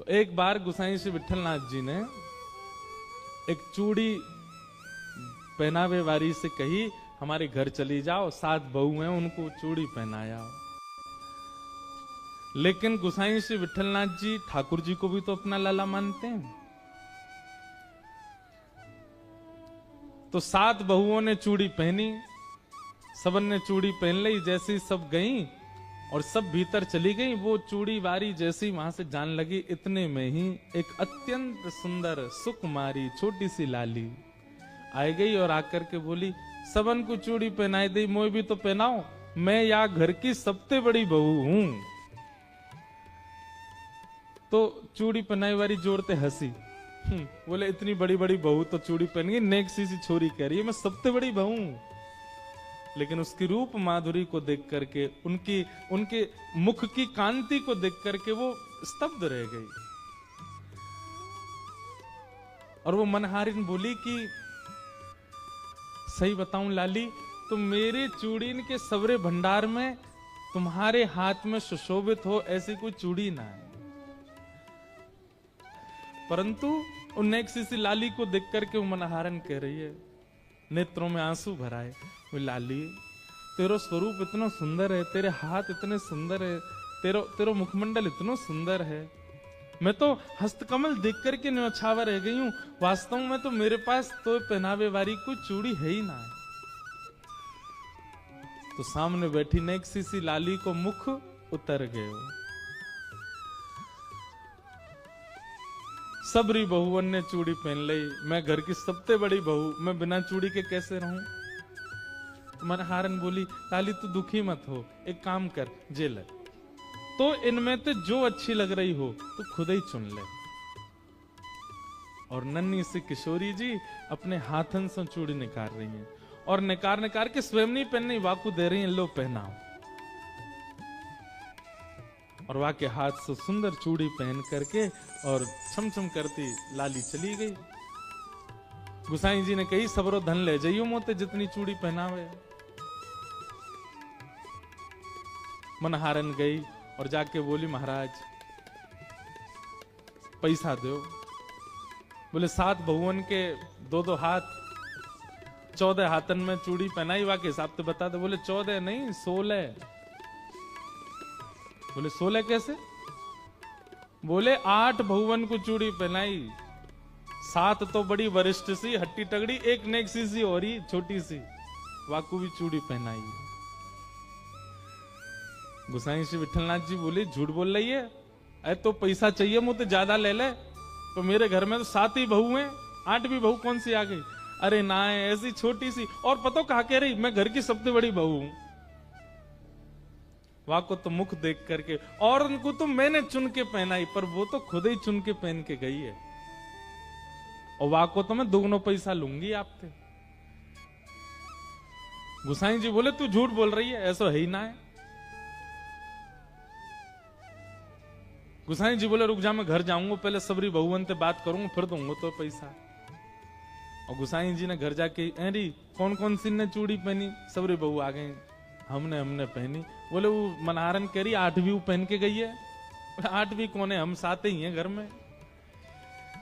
तो एक बार गोसाई श्री विठलनाथ जी ने एक चूड़ी पहनावे वाली से कही, हमारे घर चली जाओ, 7 बहू हैं, उनको चूड़ी पहनाया। लेकिन गोसाई श्री विठलनाथ जी ठाकुर जी को भी तो अपना लाला मानते हैं। तो 7 बहुओं ने चूड़ी पहनी, सबन ने चूड़ी पहन ली। जैसी सब गई और सब भीतर चली गई, वो चूड़ी वारी जैसी वहां से जान लगी, इतने में ही एक अत्यंत सुंदर सुकुमारी छोटी सी लाली आई गई और आकर के बोली, सबन को चूड़ी पहनाई दी, मोए भी तो पहनाओ, मैं या घर की सबसे बड़ी बहू हूं। तो चूड़ी पहनाई वाली जोड़ते हंसी, बोले इतनी बड़ी बड़ी बहू तो चूड़ी पहन गई, नेक सी छोरी कह रही है मैं सबसे बड़ी बहू। लेकिन उसकी रूप माधुरी को देख करके, उनके मुख की कांति को देख करके वो स्तब्ध रह गई। और वो मनहारिन बोली कि सही बताऊं लाली, तो मेरे चूड़ीन के सवरे भंडार में तुम्हारे हाथ में सुशोभित हो ऐसी कोई चूड़ी ना है। परंतु उन नेक सी लाली को देख करके वो मनहारन कह रही है, नेत्रों में आंसू भराए, वो लाली तेरो स्वरूप इतना सुंदर है, तेरे हाथ इतने सुंदर है, तेरो मुखमंडल इतना सुंदर है, मैं तो हस्तकमल देख करके न्यौछावा रह गई हूं। वास्तव में तो मेरे पास तो पहनावे वाली कोई चूड़ी है ही ना है। तो सामने बैठी नेक सी लाली को मुख उतर गए। सबरी बहुवन ने चूड़ी पहन ली, मैं घर की सबसे बड़ी बहू, मैं बिना चूड़ी के कैसे रहूं। मनहारन बोली, लाली तू दुखी मत हो, एक काम कर, जेल तो इनमें तो जो अच्छी लग रही हो तू खुद ही चुन ले। और नन्ही सी किशोरी जी अपने हाथन से चूड़ी निकाल रही हैं और निकाल के स्वयं नहीं पहननी, वाकू दे रही हैं, लो पहनाओ। और वाह के हाथ से सुंदर चूड़ी पहन करके और छमछम करती लाली चली गई। गुसाई जी ने कही, सबरो धन ले जाइयो मोते जितनी चूड़ी पहनावे। मनहारन गई और जाके बोली, महाराज पैसा दो। बोले 7 बहुवन के 2-2 हाथ, 14 हाथन में चूड़ी पहनाई, वाके हिसाब से बता दो। बोले 14 नहीं 16। बोले 16 कैसे? बोले 8 बहुवन को चूड़ी पहनाई, 7 तो बड़ी वरिष्ठ सी हट्टी तगड़ी, एक नेक सी और ही छोटी सी, वाकू भी चूड़ी पहनाई। गोसाई श्री विठलनाथ जी बोले, झूठ बोल रही है, अरे तो पैसा चाहिए मुझे ज्यादा ले ले, तो मेरे घर में तो 7 ही बहू हैं, 8वीं बहू कौन सी आ गई? अरे ना है, ऐसी छोटी सी, और पता कहा कह रही मैं घर की सबसे बड़ी बहू हूं। वाको तो मुख देख करके, और उनको तो मैंने चुन के पहनाई, पर वो तो खुद ही चुन के पहन के गई है, और वाको तो मैं दोनों पैसा लूंगी आपसे। गोसाई जी बोले, तू झूठ बोल रही है, ऐसा है ही ना है। गोसाई जी बोले, रुक जा, मैं घर जाऊंगा, पहले सबरी बहुवन से बात करूंगा, फिर दूंगा तो पैसा। और गोसाई जी ने घर जाके, अरे कौन कौन सी ने चूड़ी पहनी? सबरी बहू आ गई, हमने पहनी। बोले वो मनहारन कह रही 8वीं पहन के गई है। 8वीं कौन है, हम 7 ही हैं घर में।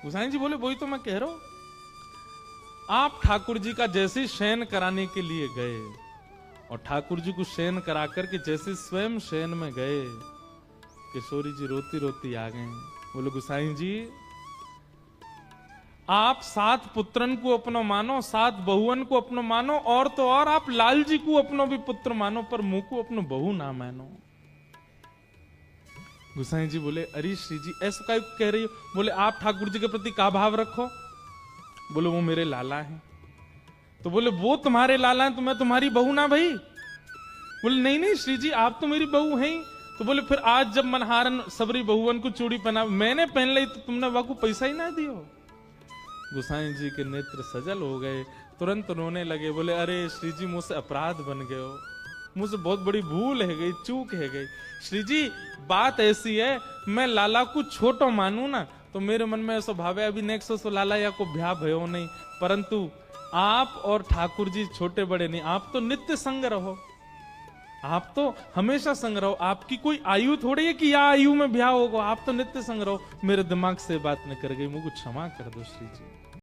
गोसाई जी बोले, वही तो मैं कह रहा हूं, आप ठाकुर जी का जैसे शयन कराने के लिए गए और ठाकुर जी को शयन करा करके जैसे स्वयं शयन में गए, किशोरी जी रोती रोती आ गई। बोले, गोसाई जी आप 7 पुत्रन को अपनो मानो, 7 बहुवन को अपनो मानो, और तो और आप लाल जी को अपनो भी पुत्र मानो, पर मुंह को अपनो बहू ना मानो। गोसाई जी बोले, अरे श्री जी ऐसा क्या कह रही हो? बोले, आप ठाकुर जी के प्रति का भाव रखो? बोले, वो मेरे लाला हैं। तो बोले, वो तुम्हारे लाला हैं तो मैं तुम्हारी बहू ना भाई? बोले, नहीं नहीं श्री जी, आप तो मेरी बहू हैं। तो बोले, फिर आज जब मनहारन सबरी बहुवन को चूड़ी पहना, मैंने पहन ली, तो तुमने वाकू पैसा ही ना दियो। गोसाई जी के नेत्र सजल हो गए, तुरंत रोने लगे। बोले, अरे श्री जी मुझसे अपराध बन गए हो, मुझसे बहुत बड़ी भूल है गई, चूक है गई। श्री जी बात ऐसी है, मैं लाला को छोटो मानू ना, तो मेरे मन में ऐसा भाव है, अभी नेक्स्ट सो लाला या को ब्याह भयो नहीं, परंतु आप और ठाकुर जी छोटे बड़े नहीं, आप तो नित्य संग रहो। आप तो हमेशा संग रहो, आपकी कोई आयु थोड़ी है कि या आयु में ब्याह होगा, आप तो नित्य संग रहो। मेरे दिमाग से बात न कर गई, मुझे क्षमा कर दो श्री जी।